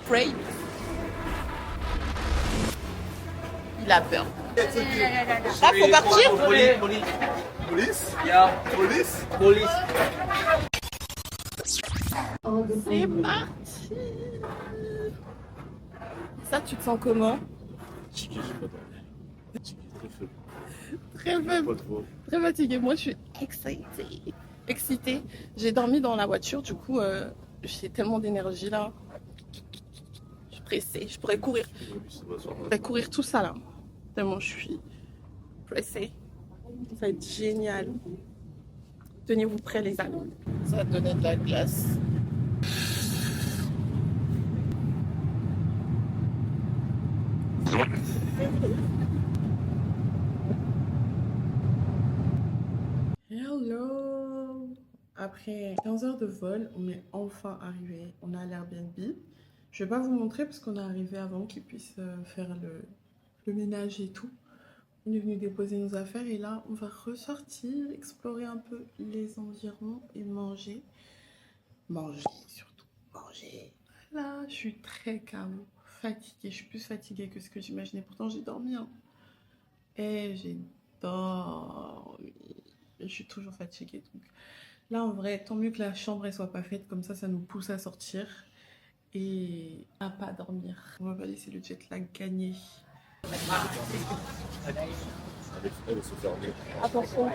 afraid. Il a peur. Ah, faut partir? Police? Yeah. Police? Police. C'est parti. Ça, tu te sens comment? Très faible. Très fatiguée. Moi, je suis excitée. J'ai dormi dans la voiture, du coup, j'ai tellement d'énergie là. Je suis pressée. Je pourrais courir tout ça là. Tellement je suis pressée. Ça va être génial. Tenez-vous prêts, les amis. Ça va donner de la glace. Hello! Après 15 heures de vol, on est enfin arrivé. On a l'Airbnb. Je vais pas vous montrer parce qu'on est arrivé avant qu'ils puissent faire le ménage et tout. On est venu déposer nos affaires et là, on va ressortir, explorer un peu les environs et manger. Manger surtout. Manger. Là, je suis très KO. Fatiguée. Je suis plus fatiguée que ce que j'imaginais. Pourtant, j'ai dormi. Hein. Et j'ai dormi. Je suis toujours fatiguée. Donc là, en vrai, tant mieux que la chambre elle soit pas faite. Comme ça nous pousse à sortir et à pas dormir. On va pas laisser le jet lag gagner. Attention.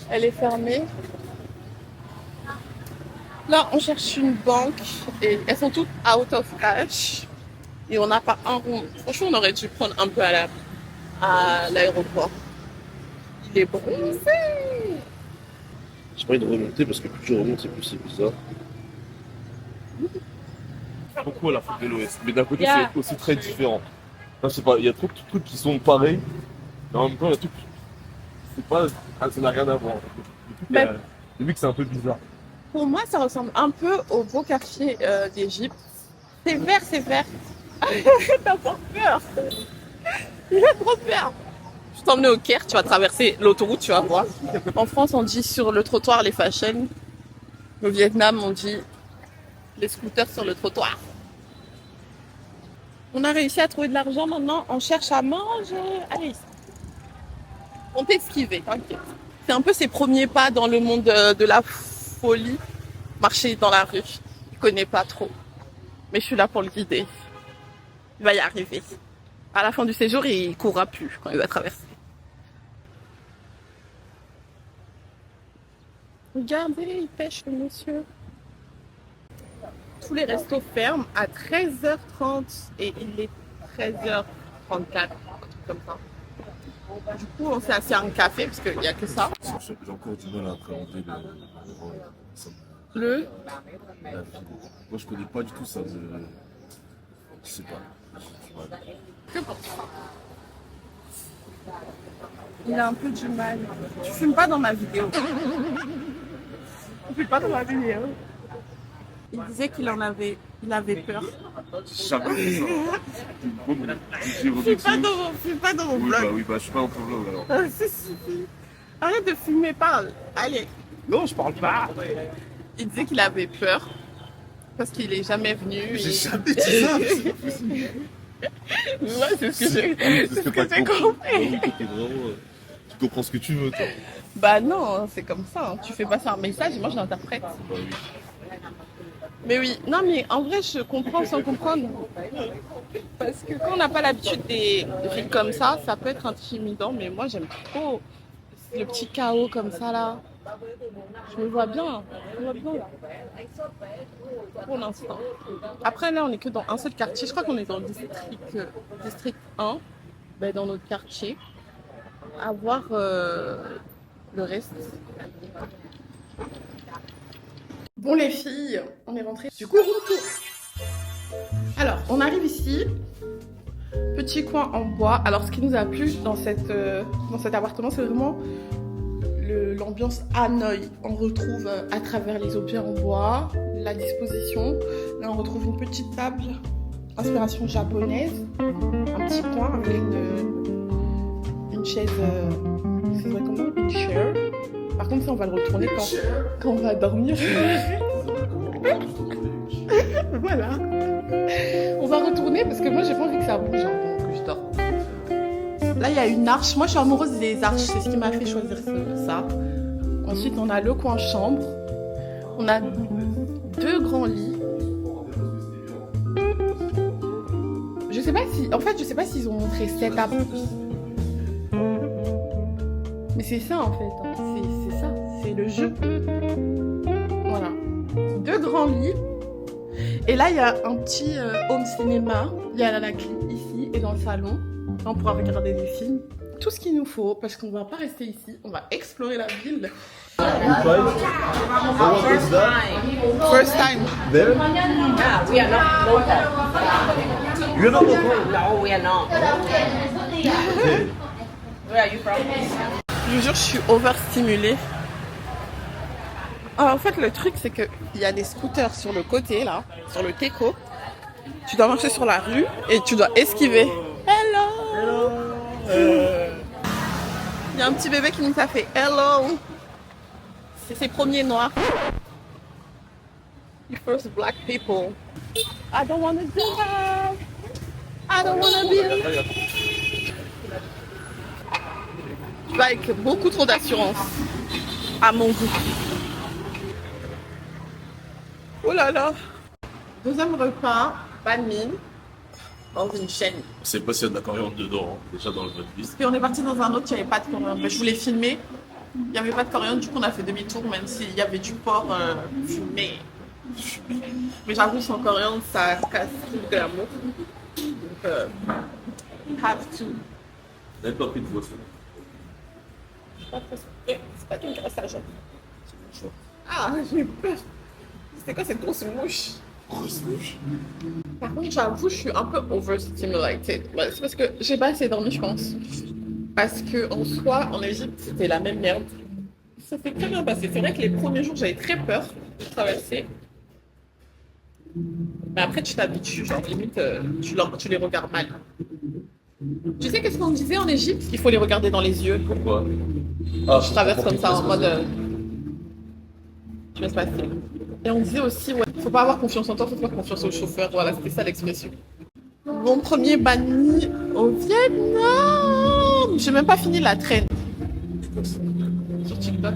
Elle est fermée. Là, on cherche une banque et elles sont toutes out of cash. Et on n'a pas un rond. Franchement, on aurait dû prendre un peu à l'aéroport. Il est bronzé. J'ai pas envie de remonter parce que plus tu remontes, plus c'est bizarre. Beaucoup à l'Afrique de l'Ouest, mais d'un côté c'est aussi très différent. Enfin, je sais pas, il y a trop de trucs qui sont pareils, mais en même temps il y a tout. C'est pas, ça n'a rien à voir. J'ai vu que c'est un peu bizarre. Pour moi, ça ressemble un peu au beau quartier d'Égypte. C'est vert, c'est vert. T'as pas peur. Il a trop peur. Je t'emmène au Caire, tu vas traverser l'autoroute, tu vas voir. En France, on dit sur le trottoir les fashion. Au Vietnam, on dit les scooters sur le trottoir. On a réussi à trouver de l'argent maintenant, on cherche à manger. Allez, on peut esquiver, t'inquiète. C'est un peu ses premiers pas dans le monde de la folie. Marcher dans la rue, je connais pas trop. Mais je suis là pour le guider. Il va y arriver. À la fin du séjour, il courra plus quand il va traverser. Regardez, il pêche le monsieur. Tous les restos ferment à 13h30 et il est 13h34, comme ça. Du coup, on s'est assis à un café parce qu'il n'y a que ça. J'ai encore du mal à appréhender Le la ville. Moi je connais pas du tout ça. Je sais pas. que pour ça. Il a un peu du mal. Tu fumes pas dans ma vidéo. Tu fumes pas dans ma vidéo. Il disait qu'il avait peur. Jamais fait ça. Fume pas dans mon Oui, vlog. oui, je suis pas dans ton vlog alors. Si. Arrête de fumer, parle. Allez. Non, je parle pas. Il disait qu'il avait peur parce qu'il est jamais venu. J'ai jamais dit ça. Ouais, c'est ce que j'ai compris. Tu comprends ce que tu veux, toi. Bah non, c'est comme ça. Hein. Tu fais passer un message et moi je l'interprète. Bah oui. Mais oui, non mais en vrai je comprends sans comprendre. Parce que quand on n'a pas l'habitude des villes comme ça peut être intimidant. Mais moi j'aime trop le petit chaos comme ça là. Je me vois bien. Pour l'instant. Après là on est que dans un seul quartier. Je crois qu'on est dans le district 1. Ben, dans notre quartier. À voir le reste. Bon les filles, on est rentrées. Du coup, retour. Alors, on arrive ici. Petit coin en bois. Alors, ce qui nous a plu dans cet appartement, c'est vraiment l'ambiance Hanoï. On retrouve à travers les objets en bois, la disposition. Là, on retrouve une petite table, inspiration japonaise. Un petit coin avec une chaise, c'est vrai comment? Une chair. Par contre, ça, on va le retourner quand on va dormir. Voilà. On va retourner parce que moi j'ai pas envie que ça bouge hein, pendant que je dors. Là il y a une arche. Moi je suis amoureuse des arches. C'est ce qui m'a fait choisir ça. Ensuite on a le coin chambre. On a 2 grands lits. Je sais pas si... En fait je sais pas s'ils ont montré setup. Mais c'est ça en fait. Hein. C'est ça. C'est le jeu. Voilà. 2 grands lits. Et là, il y a un petit home cinéma. Il y a la clé ici et dans le salon. Là, on pourra regarder des films. Tout ce qu'il nous faut, parce qu'on va pas rester ici. On va explorer la ville. First time. There? Yeah, we are not local. You're not local. No, we are not. Where are you from? Je vous jure, je suis overstimulée. En fait, le truc, c'est qu'il y a des scooters sur le côté, là, sur le Teco. Tu dois marcher sur la rue et tu dois esquiver. Hello! Il y a un petit bébé qui nous a fait hello. C'est ses premiers noirs. The first black people. I don't wanna do that. I don't wanna be. Tu vas avec beaucoup trop d'assurance, à mon goût. Oh là là. Deuxième repas, banh mi, dans une chaîne. On sait pas s'il y a de la coriandre dedans, hein, déjà dans le votre liste. Puis on est parti dans un autre, il n'y avait pas de coriandre. Mais je voulais filmer, il n'y avait pas de coriandre, du coup on a fait demi-tour, même s'il y avait du porc fumé. Mais j'avoue, sans coriandre, ça casse tout le glamour. Donc, have to. Vous n'avez pas pris de boisson. C'est pas qu'une graisse à jambe. Ah, j'ai eu peur. C'est quoi cette grosse mouche? Grosse mouche. Par contre, j'avoue, je suis un peu overstimulated. C'est parce que j'ai pas assez dormi, je pense. Parce que en soi, en Égypte, c'était la même merde. Ça s'est très bien passé. C'est vrai que les premiers jours, j'avais très peur de traverser. Mais après, tu t'habitues. Genre, limite, tu les regardes mal. Tu sais qu'est-ce qu'on disait en Égypte? Il faut les regarder dans les yeux. Pourquoi? Je traverse comme ça en mode. Je laisse passer. Et on disait aussi, ouais, faut pas avoir confiance en toi, faut avoir confiance au chauffeur. Voilà, c'était ça l'expression. Mon premier banh mi au Vietnam. J'ai même pas fini la traîne. Sur TikTok.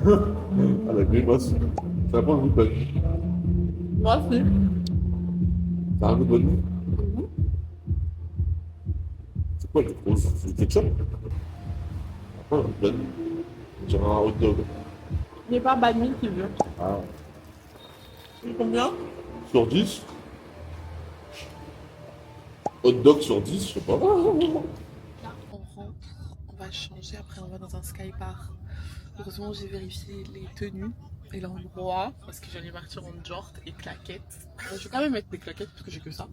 Ah, la grimace. Ça n'a pas un goût de bonne. Moi aussi. Ça a un goût de bonne. C'est quoi le rose? C'est le ketchup? Ah, un bonne. Genre un hot dog. Il n'est pas banh mi qui veut. Ah. Combien? Sur 10? Hot dog sur 10, je sais pas. On rentre, on va changer, après on va dans un sky bar. Heureusement j'ai vérifié les tenues et l'endroit parce que j'allais partir en short et claquettes. Je vais quand même mettre des claquettes parce que j'ai que ça.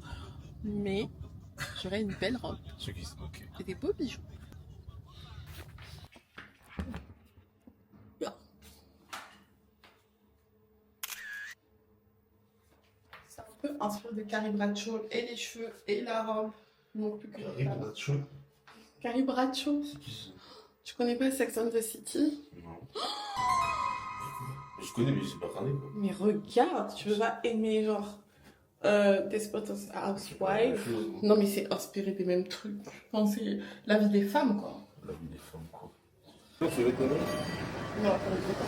Mais j'aurai une belle robe Ok. et des beaux bijoux. C'est un peu inspiré de Carrie Bradshaw et les cheveux et la robe. Non plus que Carrie Bradshaw. Tu connais pas Sex and the City? Non. Je connais, mais je sais pas regarder quoi. Mais regarde, tu vas aimer genre Desperate Housewives. Non mais c'est inspiré des mêmes trucs. Je pense que c'est la vie des femmes quoi. La vie des femmes quoi. Non, c'est avec toi. Non, ça ne fait pas.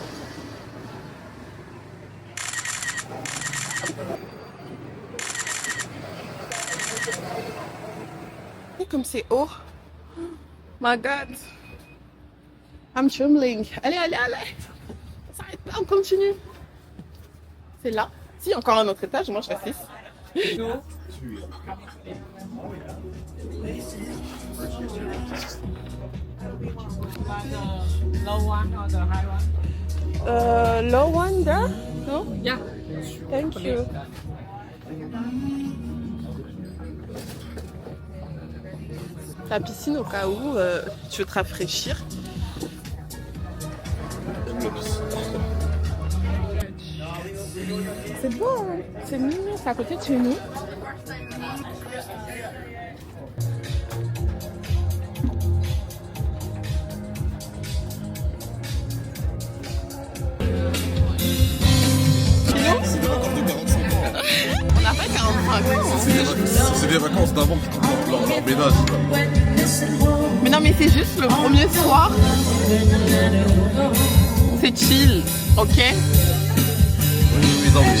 Comme c'est haut. My God. I'm trembling. Allez, allez, allez. Ça s'arrête pas, on continue. C'est là. Si, encore un autre étage, moi je reste ici. Low one or the high one? Low one there? No? Yeah. Thank you. La piscine au cas où tu veux te rafraîchir. C'est beau, hein? C'est mignon, c'est à côté de chez nous. C'est des vacances d'avant qui comptent leur ménage. Mais non, mais c'est juste le premier soir. C'est chill, ok? Oui, non, mais.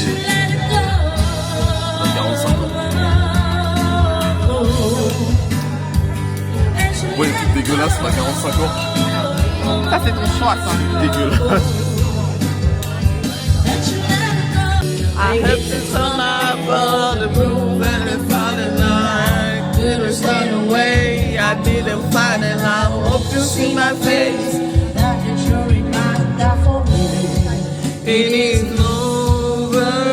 On a 45 ans. Ouais, c'est dégueulasse, on a 45 ans. Ça, c'est ton choix, ça. Dégueulasse. I hope to turn up on the roof and it's all in line. Didn't run away, I didn't find it. I hope you see my face. It is over.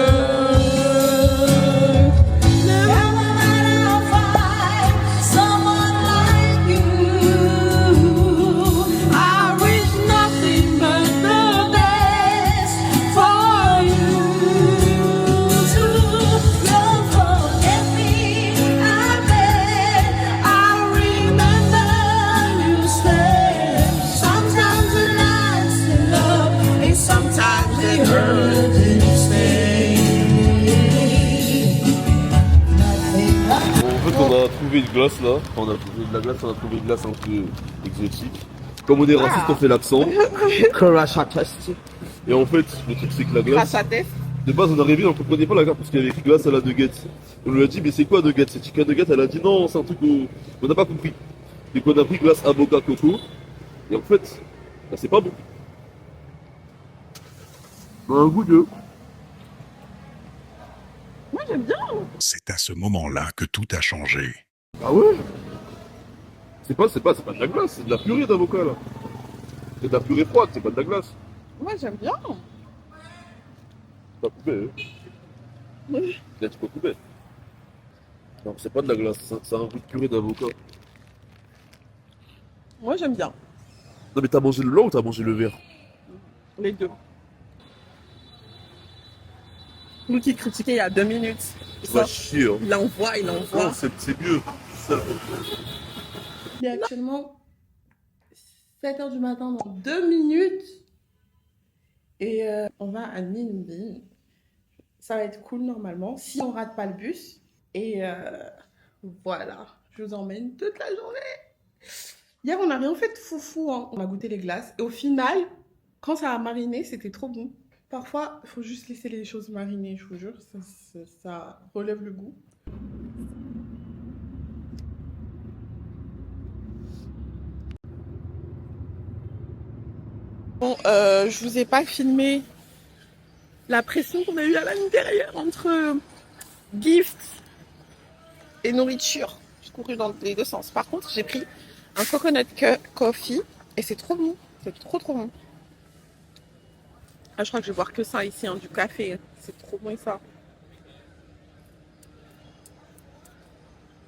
On a trouvé une glace là, enfin, on a trouvé de la glace, on a trouvé une glace un peu exotique. Comme on est raciste, on fait l'accent. Et en fait, le truc c'est que la glace, de base on est arrivé, on ne comprenait pas la glace parce qu'il y avait écrit glace à la nugget. On lui a dit mais c'est quoi nugget? C'est chicken nugget? Elle a dit non, c'est un truc qu'on n'a pas compris. Et qu'on a pris glace avocat coco. Et en fait, bah, c'est pas bon. On a un goût de... Moi, j'aime bien. C'est à ce moment-là que tout a changé. Ah ouais? C'est pas de la glace, c'est de la purée d'avocat là. C'est de la purée froide, c'est pas de la glace. Moi, j'aime bien. Pas coupé, hein? Oui. Là, tu peux couper. Non, c'est pas de la glace, c'est un goût de purée d'avocat. Moi, j'aime bien. Non, mais t'as mangé le blanc ou t'as mangé le vert? Les deux. Nous qui critiquait il y a 2 minutes. Va chier, hein. Il envoie. Non, c'est mieux. Ça. Il est actuellement 7h du matin dans 2 minutes. Et on va à Ninh. Ça va être cool normalement, si on rate pas le bus. Et voilà, je vous emmène toute la journée. Hier, on n'a rien fait de foufou, hein. On a goûté les glaces. Et au final, quand ça a mariné, c'était trop bon. Parfois, il faut juste laisser les choses mariner, je vous jure. Ça relève le goût. Bon, je vous ai pas filmé la pression qu'on a eue à l'intérieur entre gift et nourriture. J'ai couru dans les deux sens. Par contre, j'ai pris un coconut coffee et c'est trop bon. C'est trop bon. Ah, je crois que je vais boire que ça ici, hein, du café. C'est trop bon ça.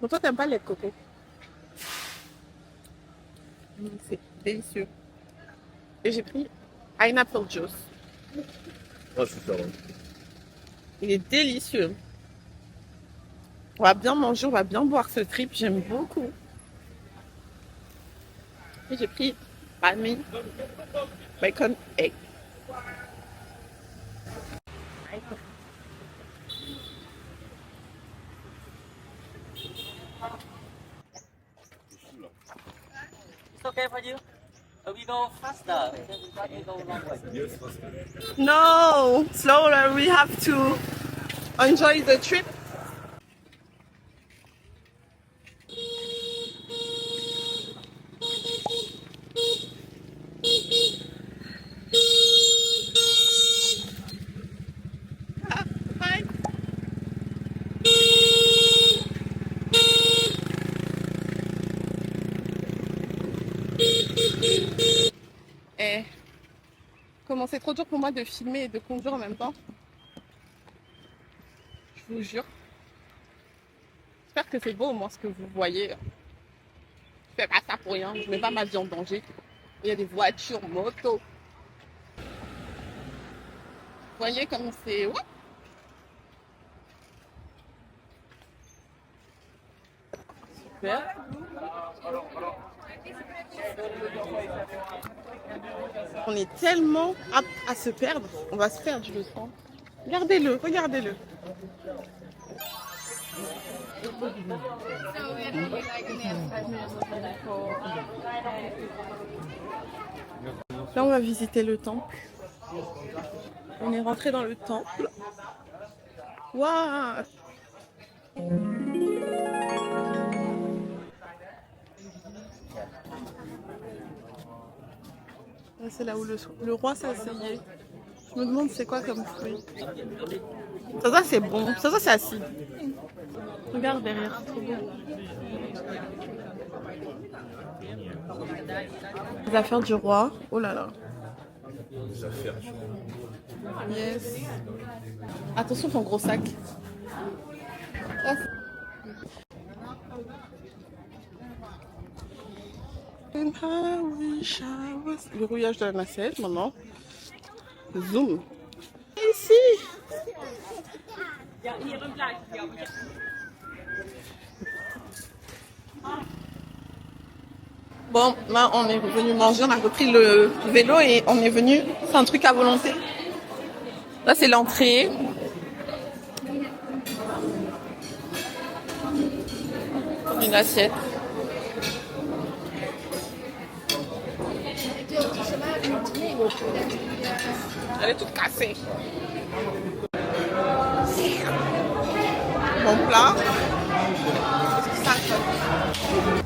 Donc toi, t'aimes pas le lait de coco? C'est délicieux. Et j'ai pris pineapple juice. Ah, super. Hein. Il est délicieux. On va bien manger, on va bien boire ce trip. J'aime beaucoup. Et j'ai pris palmy bacon egg. It's okay for you? We go faster. We go longer. Yes, faster. No, slower. We have to enjoy the trip. Et comment c'est trop dur pour moi de filmer et de conduire en même temps. Je vous jure. J'espère que c'est beau au moins ce que vous voyez. Je fais pas ça pour rien. Je mets pas ma vie en danger. Il y a des voitures, motos. Vous voyez comme c'est... Ouais. Super. On est tellement apte à se perdre. On va se perdre, je le sens. Regardez-le, regardez-le. Là, on va visiter le temple. On est rentré dans le temple. Waouh! C'est là où le roi s'est asseyé. Je me demande c'est quoi comme fruit. Ça c'est bon. Ça c'est acide. Regarde derrière, c'est trop beau. Les affaires du roi. Oh là là. Les affaires. Yes. Attention ton gros sac. Ah, le rouillage de la nacelle, maman. Zoom. Ici. Bon, là on est venu manger, on a repris le vélo et on est venu. C'est un truc à volonté. Là c'est l'entrée. Une assiette. Elle est toute cassée. Mon plat. Est-ce que ça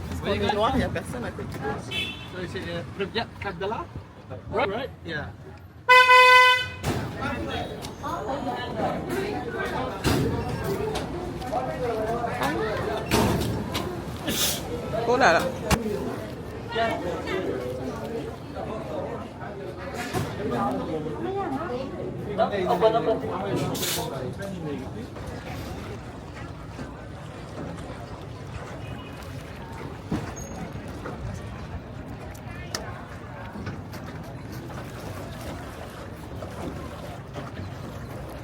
Parce qu'on est noir, il n'y a personne à côté. Right? Yeah. Oh là là.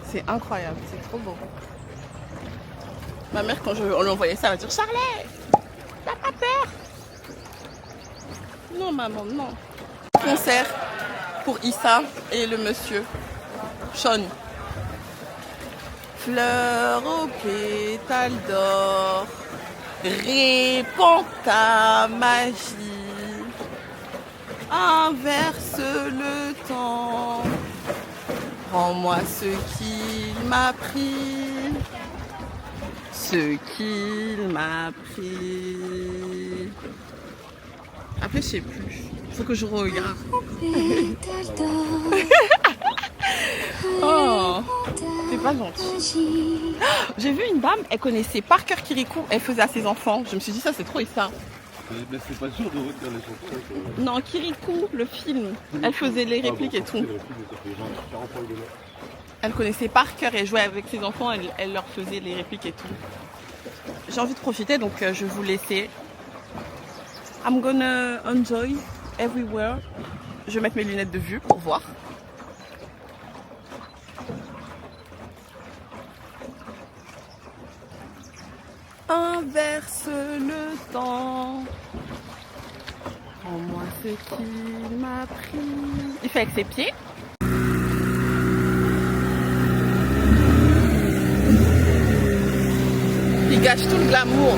C'est incroyable, c'est trop beau. Ma mère, quand on lui envoyait ça, elle va dire Charlie, t'as pas peur? Non, maman, non. Concert pour Issa et le monsieur Sean. Fleur aux pétales d'or, répand ta magie, inverse le temps, rends-moi ce qu'il m'a pris, ce qu'il m'a pris. Après, je sais plus. Faut que je regarde. Oh, t'es pas gentil. J'ai vu une dame, elle connaissait par cœur Kirikou, elle faisait à ses enfants. Je me suis dit, ça c'est trop ça. Mais c'est pas sûr de retenir les chansons. Non, Kirikou, le film, elle faisait les répliques et tout. Elle connaissait par cœur et jouait avec ses enfants, elle leur faisait les répliques et tout. J'ai envie de profiter, donc je vais vous laisser. I'm gonna enjoy everywhere. Je vais mettre mes lunettes de vue pour voir. Inverse le temps. Rends-moi ce qu'il m'a pris. Il fait avec ses pieds. Il gâche tout le glamour.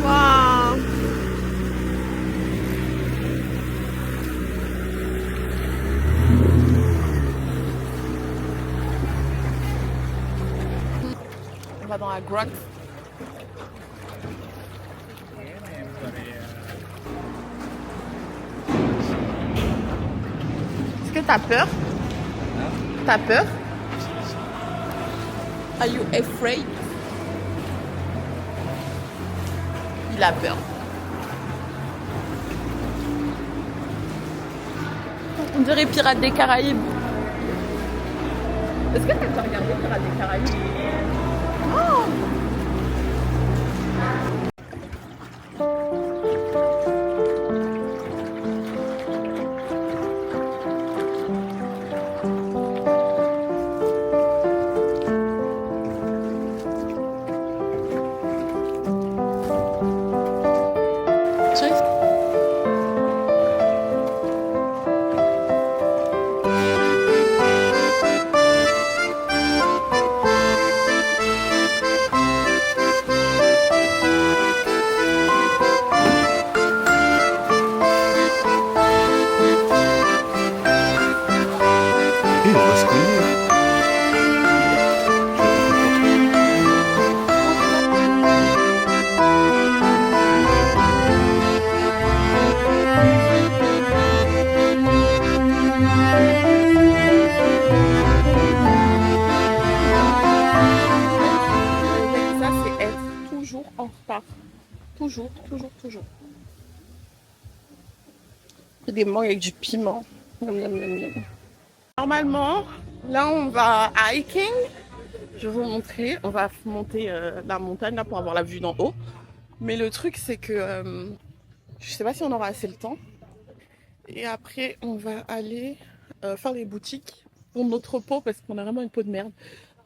Waouh. On va dans la grotte. Est-ce que t'as peur? T'as peur? Are you afraid? Il a peur. On dirait Pirates des Caraïbes. Est-ce que t'as déjà regardé Pirates des Caraïbes? Oh! on va se cogner. Ça, c'est être toujours en retard. Toujours, toujours, toujours. Des mangues avec du piment. Miam, miam, miam, miam. Normalement, là, on va à hiking. Je vais vous montrer. On va monter la montagne là pour avoir la vue d'en haut. Mais le truc, c'est que je sais pas si on aura assez le temps. Et après, on va aller faire les boutiques pour notre peau parce qu'on a vraiment une peau de merde.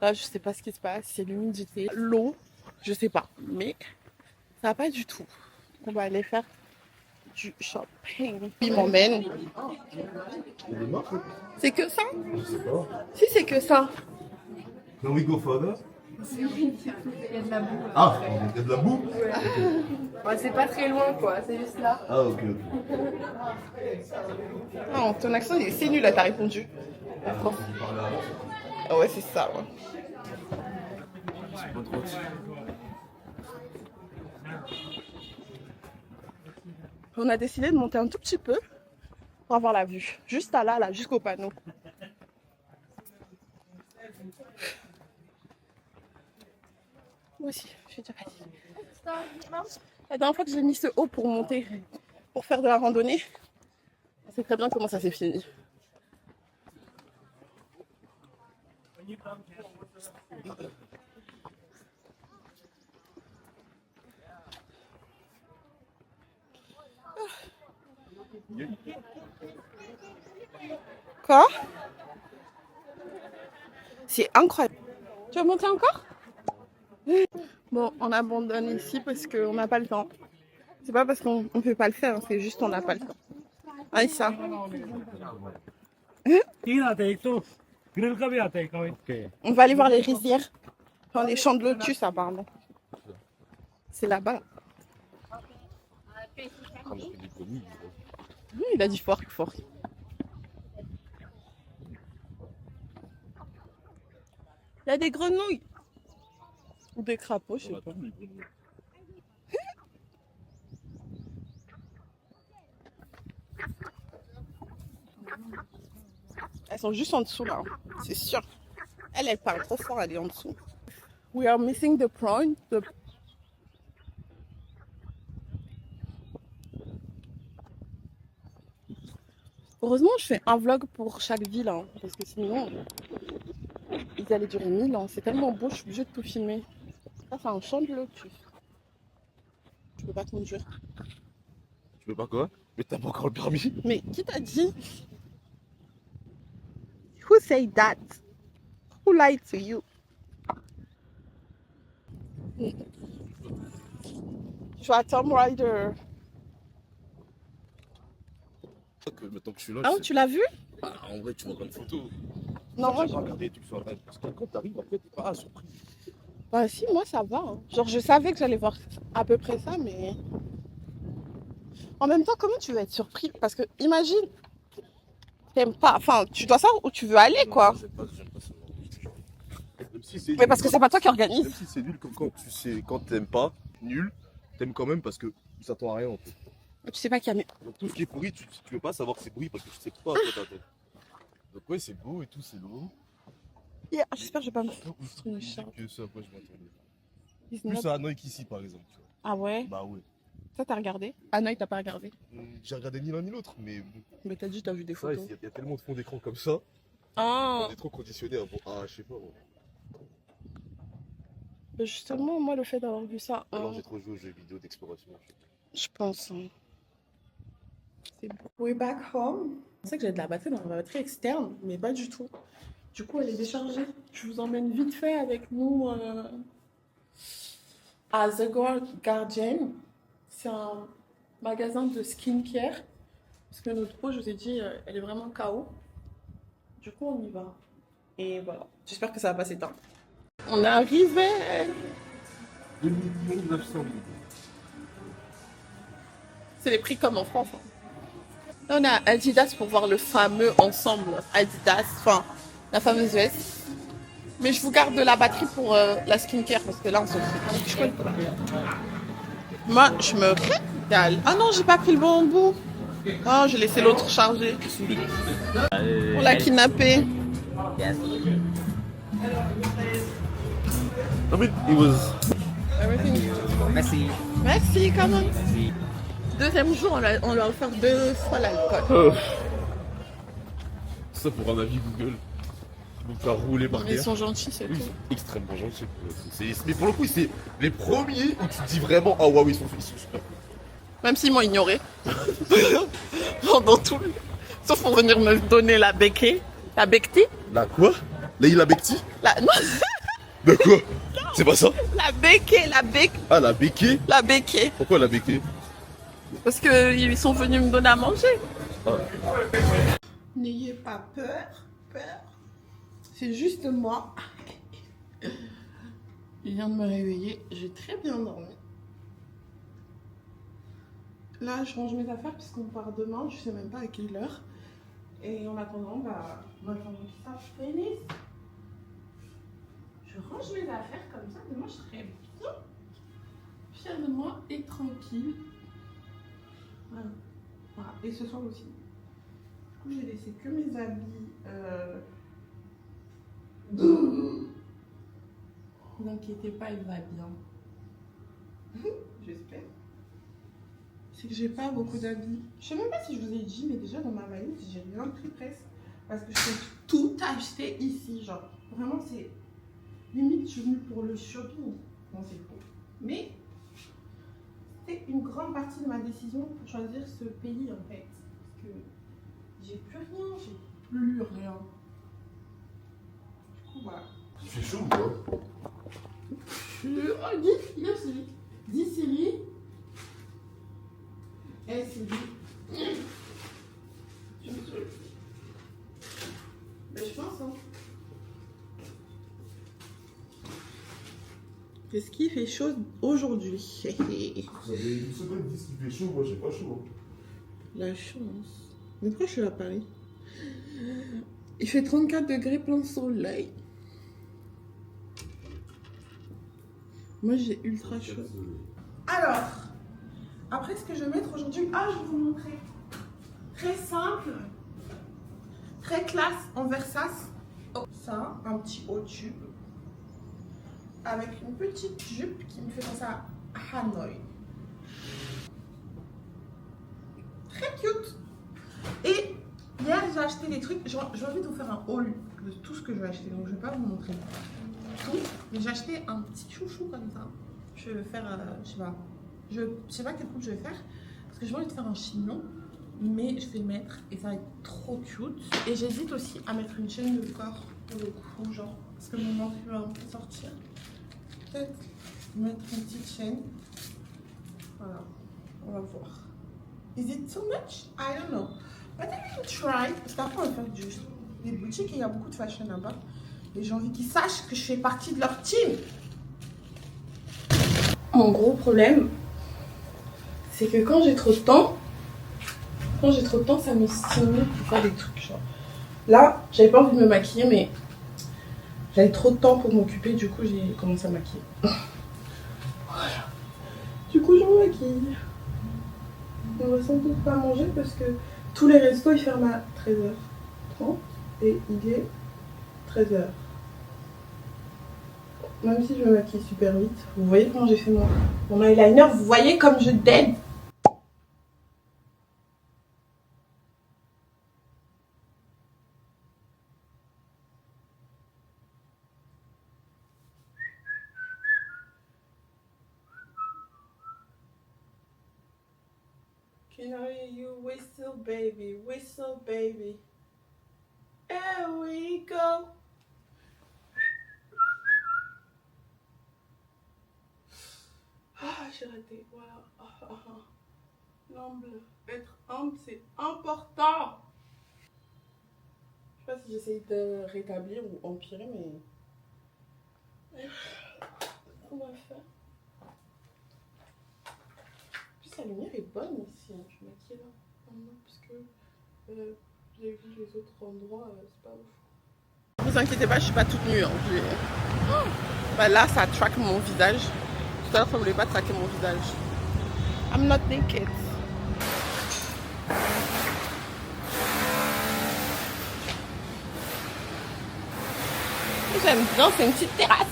Là, je sais pas ce qui se passe. C'est l'humidité, l'eau, je sais pas. Mais ça va pas du tout. On va aller faire du shopping. Il m'emmène. C'est que ça? Je sais pas. Si, c'est que ça. Can we go further? Il y a de la boue. Ah, il y a de la boue? Ouais, c'est pas très loin, quoi. C'est juste là. Ah, ok, ok. Non, ton accent, c'est nul là, t'as répondu. Ah ouais, c'est ça, ouais. C'est pas trop. On a décidé de monter un tout petit peu pour avoir la vue. Juste à là, jusqu'au panneau. Moi aussi, je suis déjà fatiguée. La dernière fois que j'ai mis ce haut pour monter, pour faire de la randonnée, on sait très bien comment ça s'est fini. Quoi? C'est incroyable. Tu veux monter encore? Bon, on abandonne ici parce qu'on n'a pas le temps. C'est pas parce qu'on ne peut pas le faire, hein, c'est juste qu'on n'a pas le temps. Ah, ça. On va aller voir les rizières. Enfin, les champs de lotus, apparemment. C'est là-bas. Il a dit fort, fort. Il y a des grenouilles. Ou des crapauds, je sais pas. Elles sont juste en dessous là, c'est sûr. Elle parle trop fort, elle est en dessous. We are missing the prawn. Heureusement, je fais un vlog pour chaque ville, hein, parce que sinon, ils allaient durer 1000 ans. C'est tellement beau, je suis obligée de tout filmer. Ça, c'est un champ de lotus. Je peux pas conduire. Tu veux pas quoi? Mais t'as pas encore le permis? Mais qui t'a dit? Who said that? Who lied to you? Je suis à Tomb Raider. Maintenant que je suis là, Ah je oui, sais tu l'as vu? pas. En vrai, tu vois une photo. Non, moi, j'ai pas regardé, tu fais parce que quand t'arrives, après, t'es pas surpris. bah si, moi ça va. Hein. Genre, je savais que j'allais voir à peu près ça, mais en même temps, comment tu vas être surpris? Parce que imagine, t'aimes pas, enfin, tu dois savoir où tu veux aller, quoi. J'aime pas ça. Même si c'est Mais parce que c'est pas toi qui Même organise. si c'est nul, quand tu sais, quand t'aimes pas, nul, t'aimes quand même parce que ça t'en à rien en fait. Tu sais pas qu'il y a mieux. Donc tout ce qui est pourri, tu veux pas savoir que c'est pourri parce que tu sais pas à quoi t'attends. Donc ouais, c'est beau et tout, c'est lourd. Yeah, j'espère que je vais pas me Pas ouf une musique charge. que ça, après je m'attendais. It's Plus not- à Hanoï qu'ici par exemple. Tu vois. Ah ouais? Bah ouais. Ça, t'as regardé? Ah non, t'as pas regardé. J'ai regardé ni l'un ni l'autre, mais bon. Mais t'as dit, t'as vu des Ça, il photos. y a tellement de fonds d'écran comme ça. Ah, On est trop conditionné à je sais pas. Ouais. bah justement, moi, le fait d'avoir vu ça, Alors j'ai trop joué aux jeux vidéo d'exploration. je pense. Hein. C'est bon. We're back home. C'est que j'ai de la batterie dans la batterie externe, mais pas du tout. Du coup, elle est déchargée. Je vous emmène vite fait avec nous à The Guardian. C'est un magasin de skincare. Parce que notre peau, je vous ai dit, elle est vraiment KO. Du coup, on y va. Et voilà. J'espère que ça va pas s'éteindre. On est arrivé. 2900. C'est les prix comme en France. Hein. Là, on est à Adidas pour voir le fameux ensemble Adidas. Enfin, La fameuse veste. Mais je vous garde de la batterie pour la skincare parce que là on se fout. Moi je me régale. Ah non, j'ai pas pris le bon bout. Oh, j'ai laissé l'autre chargé. On l'a kidnappé. I mean, it was... Everything. Merci. Merci quand même. Merci. Deuxième jour, on leur a offert 2 fois l'alcool. Ça pour un avis Google. Vous faire rouler par Ils terre. sont gentils, c'est Oui, ils tout. sont extrêmement gentils. Mais pour le coup, c'est les premiers où tu te dis vraiment, ah ouais, ils sont super. Même s'ils m'ont ignoré. Pendant tout le... Sauf pour venir me donner la béquée. La bectée. La quoi? Leïla Bekti? La... Non, De quoi? C'est pas ça? la béquée, la béquée. Ah, la béquée? La béquée. Pourquoi la béquée? Parce qu'ils sont venus me donner à manger. Ah. N'ayez pas peur. C'est juste moi. Je viens de me réveiller. J'ai très bien dormi. Là, je range mes affaires puisqu'on part demain. Je sais même pas à quelle heure. Et en attendant, bah, on attend que ça finisse. Je range mes affaires comme ça. Demain, je serai bien fière de moi et tranquille. Voilà. Voilà. Et ce soir aussi. Du coup, j'ai laissé que mes habits. Ne vous inquiétez pas, il va bien. J'espère. C'est que j'ai pas beaucoup d'habits. Je sais même pas si je vous ai dit, mais déjà dans ma valise, j'ai rien pris presque. Parce que je peux tout acheter ici. Genre, vraiment, c'est limite, je suis venue pour le shopping. Non, c'est faux. Mais c'était une grande partie de ma décision pour choisir ce pays en fait. Parce que j'ai plus rien, j'ai plus rien. Du coup, voilà. Il fait chaud ou quoi? Oh, dis Siri. Eh Siri. Tu me saoules. Ben, je pense, hein. Qu'est-ce qui fait chaud aujourd'hui? Ça fait une semaine qu'ils disent qu'il fait chaud, moi j'ai pas chaud. La chance. Mais pourquoi je suis à Paris? Il fait 34 degrés plein soleil. Moi j'ai ultra chaud. Alors, après ce que je vais mettre aujourd'hui, je vais vous montrer. Très simple, très classe en Versace. Oh, ça, un petit haut tube. Avec une petite jupe qui me fait penser à Hanoï. Très cute. Et hier j'ai acheté des trucs. J'ai envie de vous faire un haul de tout ce que je vais acheter. Donc je vais pas vous montrer tout. Mais j'ai acheté un petit chouchou comme ça. Je vais le faire, je sais pas quelle coupe je vais faire. Parce que j'ai envie de faire un chignon. Mais je vais le mettre et ça va être trop cute. Et j'hésite aussi à mettre une chaîne de corps pour le cou, genre. Parce que mon ventre va un peu sortir. Peut-être mettre une petite chaîne. Voilà, on va voir. Is it too much? I don't know. But I will try. Parce qu'après, on va faire des boutiques et il y a beaucoup de fashion là-bas. Et j'ai envie qu'ils sachent que je fais partie de leur team. Mon gros problème, c'est que quand j'ai trop de temps, ça me stimule pour faire des trucs. Genre. Là, j'avais pas envie de me maquiller, mais j'avais trop de temps pour m'occuper. Du coup, j'ai commencé à maquiller. Voilà. Du coup, je me maquille. On va sans doute pas manger parce que tous les restos ils ferment à 13h30 et il est 13h. Même si je me maquille super vite, vous voyez comment j'ai fait mon eyeliner, vous voyez comme je dead. Can I hear you whistle, baby, whistle, baby. Here we go. J'ai raté, voilà. L'humble. Être humble, c'est important. Je sais pas si j'essaye de rétablir ou empirer, mais... On va faire. La lumière est bonne ici, hein. Je maquille là, parce que j'ai vu les autres endroits, c'est pas ouf. vous inquiétez pas, je suis pas toute nue. Hein. Bah là, ça traque mon visage. Tout à l'heure, ça voulait pas traquer mon visage. I'm not naked. J'aime bien, c'est une petite terrasse.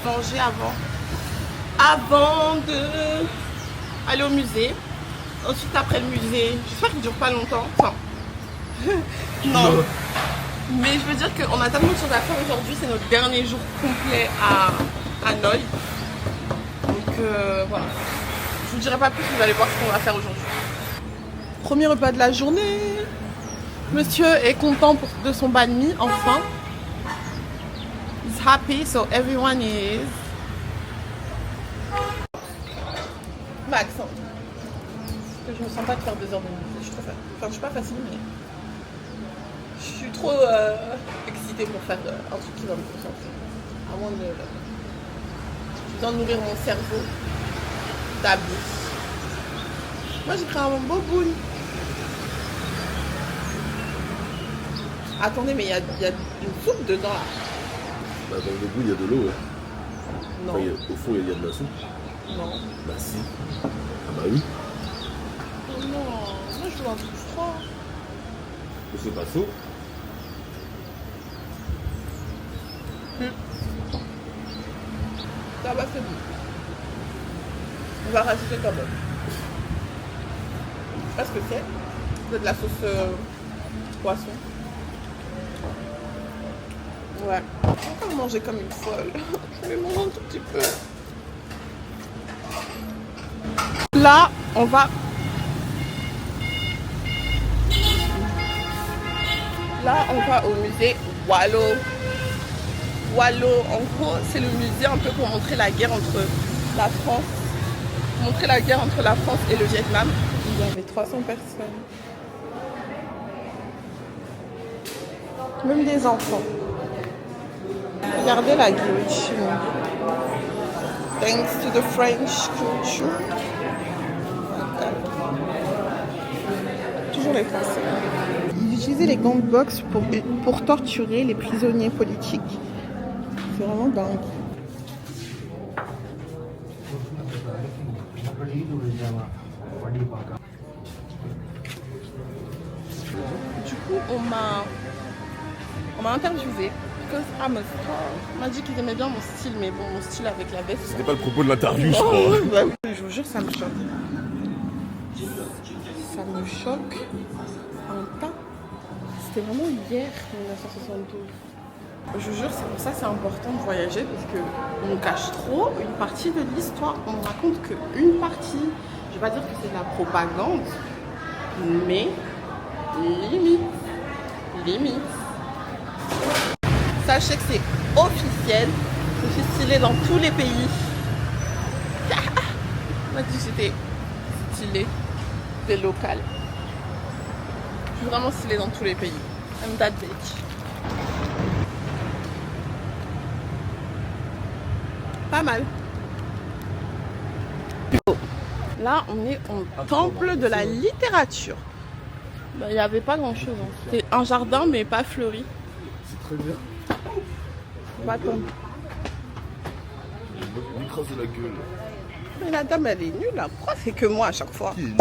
Manger avant de aller au musée. Ensuite, après le musée, j'espère qu'il ne dure pas longtemps. Enfin, non. Mais je veux dire qu'on a tellement de choses à faire aujourd'hui. C'est notre dernier jour complet à Hanoï. Donc voilà. Je vous dirai pas plus, vous allez voir ce qu'on va faire aujourd'hui. Premier repas de la journée. Monsieur est content de son banh mi, enfin. He's happy, so everyone is. Max, hein. Je me sens pas de faire 2 heures de musée. Je suis trop enfin, je suis pas facile, mais je suis trop excitée pour faire un truc qui va me concentrer. À moins de. J'ai besoin de nourrir mon cerveau d'habits. Moi, j'ai pris un beau boule. Attendez, mais il y a une soupe dedans là. Bah, dans le bout, il y a de l'eau. Hein. Non. Enfin, au fond, il y a de la soupe. Non. Bah si. Ah bah oui. Oh non, moi je veux un truc froid. Mais c'est pas chaud. Ça va, c'est bon. On va rajouter quand même. Je sais pas ce que c'est. C'est de la sauce poisson. Ouais. Je vais encore manger comme une folle. Je vais manger un tout petit peu. Là, on va... Là, on va au musée Wallo. Wallo, en gros, c'est le musée un peu pour montrer la guerre entre la France. Montrer la guerre entre la France et le Vietnam. Il y avait 300 personnes. Même des enfants. Regardez la guillotine. Thanks to the French culture. Toujours les Français. Ils utilisaient les gants de boxe pour torturer les prisonniers politiques. C'est vraiment dingue. Du coup, on m'a interviewé. Because I'm a star. On m'a dit qu'ils aimaient bien mon style, mais bon, mon style avec la veste. C'était pas le propos de l'interview, je crois. Bah oui, je vous jure, ça me choque. Ça me choque. En même temps, c'était vraiment hier, 1972. Je vous jure, c'est pour ça que c'est important de voyager, parce qu'on cache trop une partie de l'histoire. On ne raconte qu'une partie. Je ne vais pas dire que c'est de la propagande, mais limite. Sachez que c'est officiel. Je suis stylée dans tous les pays. On m'a dit que j'étais stylée, des locales. Je suis vraiment stylée dans tous les pays. I'm that bitch. Pas mal. Là, on est au temple de la littérature. Il n'y avait pas grand chose. Hein. C'était un jardin, mais pas fleuri. C'est très bien. Pas tant. Il m'écrase la gueule. Mais la dame, elle est nulle. Là. Pourquoi c'est que moi à chaque fois? Qui est nul?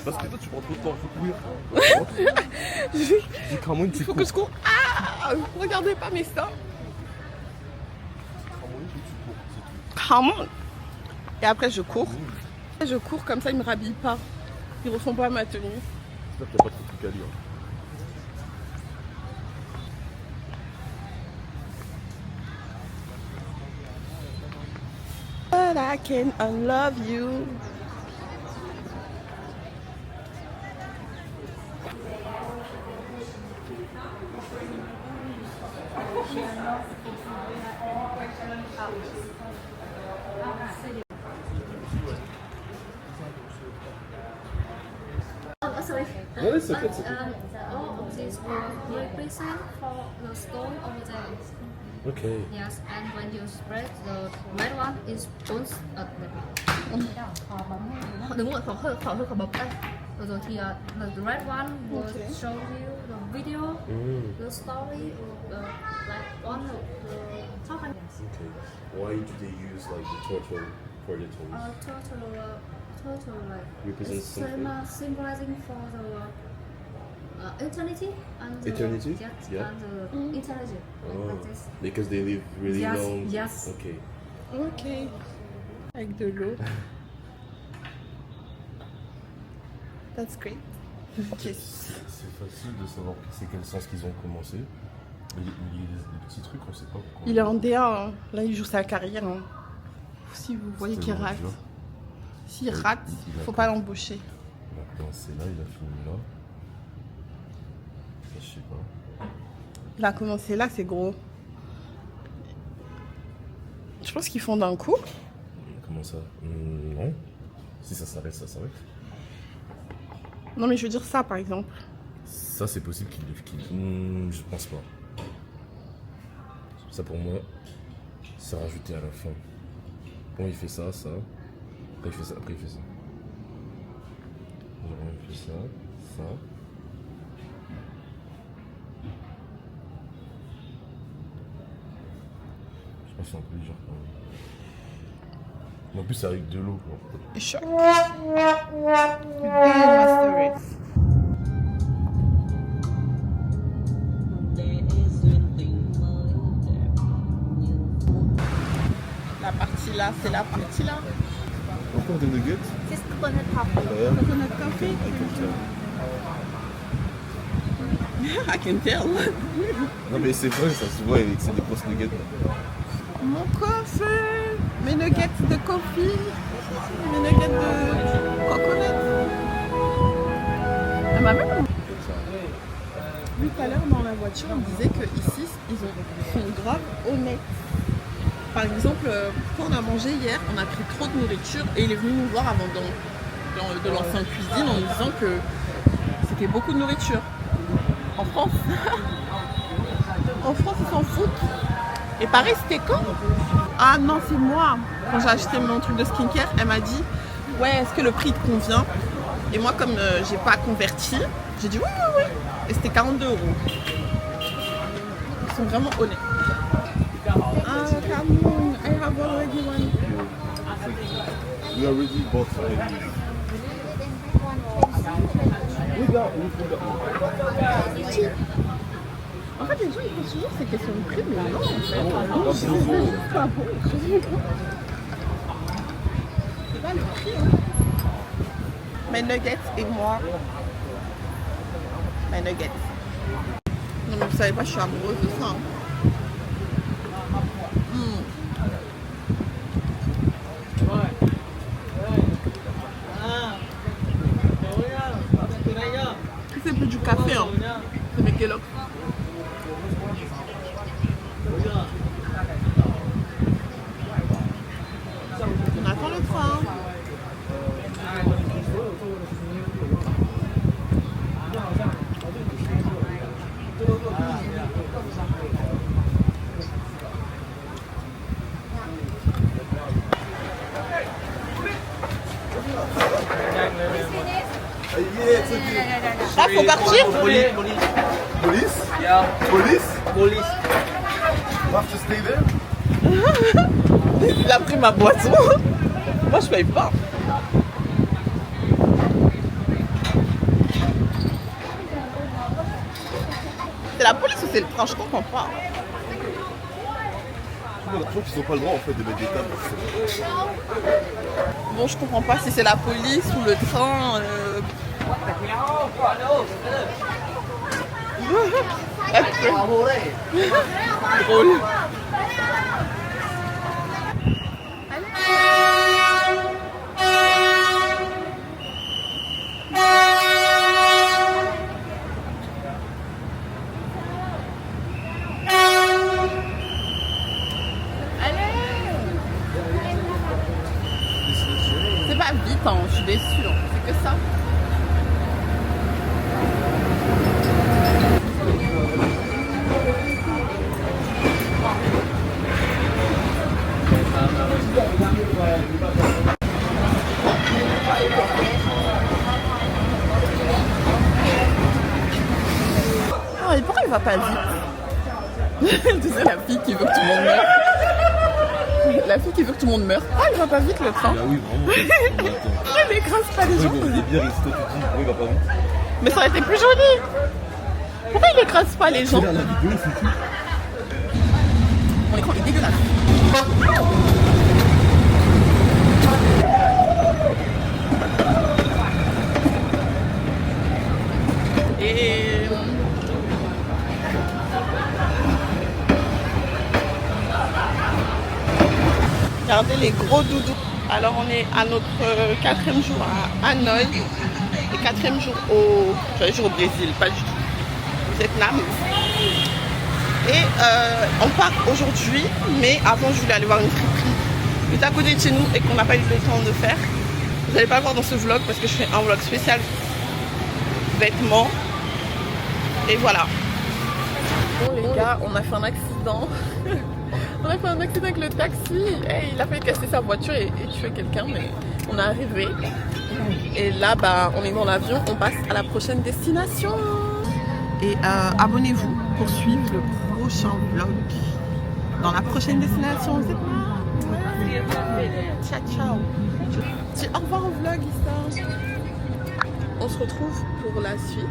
Parce que toi, tu prends trop de temps, faut courir. Il Cramone, c'est faut que je cours. Ah, regardez pas mes seins. Come on. Et après, je cours. Je cours comme ça, ils me rhabillent pas. Ils ne refont pas ma tenue. J'espère qu'il n'y a pas trop de trucs à lire. But I can unlove you. Sorry. No, it's okay, it's okay. All of these will represent for the stone over there. Okay. Yes, and when you spread the red one is bones ở Đừng có khỏi bập đây. Rồi thì the red one will show you the video, the story or like one of the top Okay. Why do they use like the turtle for the toys? total like Represents something? symbolizing for the eternity and Eternity? yes, Yeah. and intelligence like this. Because they live really Yes, long. yes. Okay. Ok. Avec de l'eau. That's great. Ok. C'est facile de savoir c'est quel sens qu'ils ont commencé. Mais il y a des petits trucs, on sait pas pourquoi. Il est en D1, hein. Là il joue sa carrière. Hein. Si vous voyez qu'il rate. S'il rate, faut pas l'embaucher. Il a commencé là, il a fini là. Ça, je sais pas. Il a commencé là, c'est gros. Je pense qu'ils font d'un coup. Comment ça? Non. Si ça s'arrête, ça s'arrête. Non mais je veux dire ça par exemple. Ça, c'est possible qu'il je pense pas. Ça, pour moi, c'est rajouté à la fin. Bon, il fait ça, ça. Après, il fait ça, après, il fait ça. Genre, il fait ça, ça. Je sais pas si c'est intelligent quand même. Mais en plus, c'est avec de l'eau, quoi. Sure. Master Race. La partie là, c'est la partie là. Encore des nuggets? C'est coconut coffee. Coconut coffee. I can tell. Non, mais c'est vrai, ça se voit, c'est des grosses nuggets. Mon coffee. Mes nuggets de coffee. Mes nuggets de coconut. Elle m'a même... Lui, tout à l'heure, dans la voiture, on disait qu'ici, ils sont grave honnêtes. Par exemple, quand on a mangé hier, on a pris trop de nourriture et il est venu nous voir avant de lancer en cuisine en nous disant que c'était beaucoup de nourriture. En France, en France, ils s'en foutent. Et pareil, c'était quand? Ah non, c'est moi. Quand j'ai acheté mon truc de skincare, elle m'a dit ouais, est-ce que le prix te convient? Et moi, comme j'ai pas converti, j'ai dit oui, oui, oui. Et c'était 42 €. Ils sont vraiment honnêtes. Ah, come on, I have already one. We already bought already. We got En fait, les gens ils pensent toujours que c'est question de prix, mais non, en fait. C'est pas bon. C'est pas le prix. Hein. Mes nuggets et moi. Mes nuggets. Non, mais vous savez pas, je suis amoureuse de ça. Hein. C'est plus du café, hein. C'est mes Kellogg's. On attend le train. Ah, faut partir? Police? Yeah, Police? police. You have to stay there? Il a pris ma boisson. Moi, je paye pas. C'est la police ou c'est le train? Je comprends pas. Je crois qu'ils n'ont pas le droit en fait de mettre des tables. Bon, je comprends pas si c'est la police ou le train. Drôle. C'est pas vite, hein, je suis déçue, hein. C'est que ça. Ah, et pourquoi il va pas pas vite. Tu sais, la fille qui veut que tout le monde meure. La fille qui veut que tout le monde meure. Ah, il va pas vite le train. Ah oui, vraiment. Il écrase pas les gens. Des bières ici, toi tu dis, pourquoi il va pas vite? Mais ça aurait été plus joli. Pourquoi il écrase pas les gens? Regarde la vidéo, c'est tout. Mon écran est dégueulasse. Et regardez les gros doudous. Alors on est à notre 4e jour à Hanoï et 4e jour au Brésil, pas du tout, au Vietnam. Et on part aujourd'hui, mais avant je voulais aller voir une friperie juste à côté de chez nous et qu'on n'a pas eu le temps de faire. Vous n'allez pas le voir dans ce vlog parce que je fais un vlog spécial vêtements. Et voilà. Bon les gars, on a fait un accident. On a fait un accident avec le taxi. Hey, il a failli casser sa voiture et tuer quelqu'un, mais on est arrivé. Et là, bah, on est dans l'avion, on passe à la prochaine destination. Et abonnez-vous pour suivre le prochain vlog dans la prochaine destination. Vous êtes là? Ciao, ciao. Dis au revoir au vlog, Issa. On se retrouve pour la suite.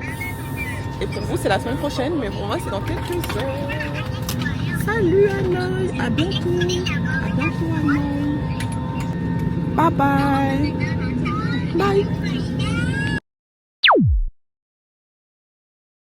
Et pour vous, c'est la semaine prochaine, mais pour moi, c'est dans quelques heures. Salut Hanoï, à bientôt. À bientôt Hanoï. Bye bye. Bye.